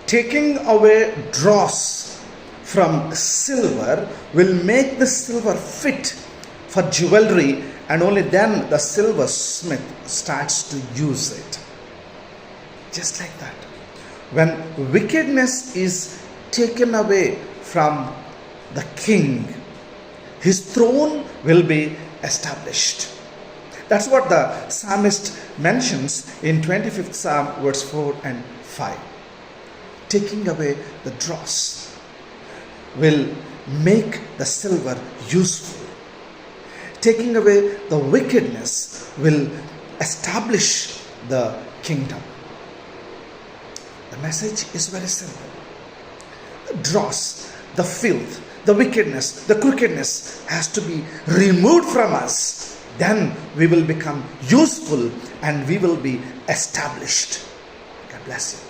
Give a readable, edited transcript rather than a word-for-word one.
Taking away dross from silver will make the silver fit for jewelry, and only then the silversmith starts to use it. Just like that. When wickedness is taken away from the king, his throne will be established. That's what the psalmist mentions in 25th Psalm, verse 4 and 5. Taking away the dross will make the silver useful. Taking away the wickedness will establish the kingdom. The message is very simple. The dross, the filth, the wickedness, the crookedness has to be removed from us. Then we will become useful and we will be established. God bless you.